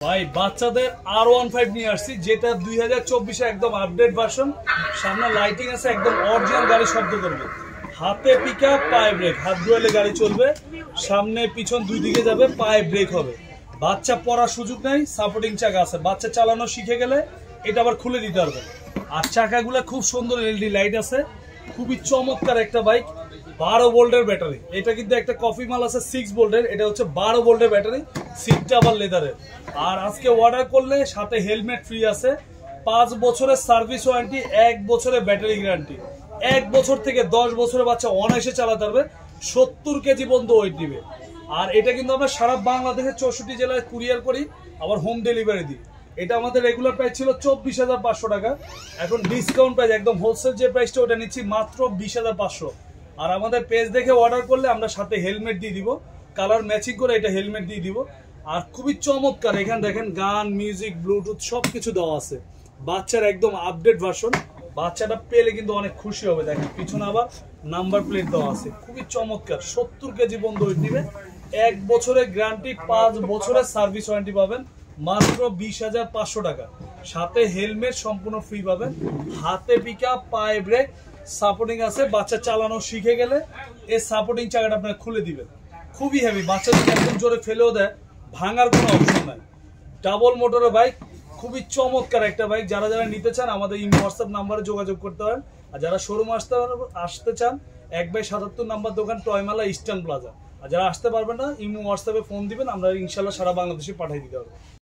ভাই বাচ্চাদের R15 নিয়ে আসছি, যেটা 2024 একদম আপডেট ভার্সন। সামনে লাইটিং আছে, একদম অরিজিনাল গাড়ি শব্দ করবে। হাতে পিকআপ, পায়ে ব্রেক, হাত ধুয়ালে গাড়ি চলবে। সামনে পিছন দুই দিকে যাবে, পায়ে ব্রেক হবে। বাচ্চা পড়ার সুযোগ নাই, সাপোর্টিং চাকা আছে। বাচ্চা চালানো শিখে গেলে এটা আবার খুলে দিতে পারবে। আর চাকাগুলো খুব সুন্দর এলইডি লাইট আছে, খুবই চমৎকার একটা বাইক। 12 ভোল্টের ব্যাটারি, এটা কিন্তু একটা কফি মাল আছে 6 ভোল্টের, এটা হচ্ছে 12 ভোল্টের ব্যাটারি। সিটটা আবার লেদারের। আর আজকে অর্ডার করলে সাথে হেলমেট ফ্রি আছে, 5 বছরের সার্ভিস ওয়ারেন্টি, 1 বছরের ব্যাটারি গ্যারান্টি। 1 বছর থেকে 10 বছরের বাচ্চা অনায়াসে চালাতে পারবে, 70 কেজি পর্যন্ত ওয়েট দিবে। আর এটা কিন্তু আমরা সারা বাংলাদেশের 64 জেলায় কুরিয়ার করি, আবার হোম ডেলিভারি দিই। এটা আমাদের রেগুলার প্রাইস ছিল 24,500 টাকা, এখন ডিসকাউন্ট প্রাইস একদম হোলসেল যে প্রাইসটা ওটা নিচ্ছি মাত্র 20,500। আর আমাদের পেজ দেখে অর্ডার করলে আমরা সাথে হেলমেট দিয়ে দিব, কালার ম্যাচিং করে এটা হেলমেট দিয়ে দিব। আর খুবই চমৎকার, এখানে দেখেন গান, মিউজিক, ব্লুটুথ সবকিছু দেওয়া আছে। বাচ্চার একদম আপডেট ভার্সন, বাচ্চাটা পেলে কিন্তু অনেক খুশি হবে। দেখেন পিছনে আবার নাম্বার প্লেট দেওয়া আছে, খুবই চমৎকার। 70 কেজি বন্ধ হয়ে দিবে, 1 বছরের গ্যারান্টি, 5 বছরের সার্ভিস ওয়ারেন্টি পাবেন মাত্র 20,500 টাকা। সাথে হেলমেট সম্পূর্ণ ফ্রি পাবেন। হাতে পিকআপ, পায়ে ব্রেক, সাপোর্টিং আছে। বাচ্চা চালানো শিখে গেলে এই সাপোর্টিং চাকাটা আপনারা খুলে দিবেন। খুবই হেভি, বাচ্চা যদি একদম জোরে ফেলেও দেয় ভাঙার কোনো অপশন নাই। ডাবল মোটরের বাইক, খুবই চমৎকার একটা বাইক। যারা যারা নিতে চান আমাদের হোয়াটসঅ্যাপ নাম্বারে যোগাযোগ করতে পারেন। আর যারা শোরুম আসতে চান 1/77 নাম্বার দোকান, টয়মালা, ইস্টার্ন প্লাজা। আর যারা আসতে পারবেন না, হোয়াটসঅ্যাপে ফোন দিবেন, আমরা ইনশাল্লাহ সারা বাংলাদেশে পাঠিয়ে দিতে পারবো।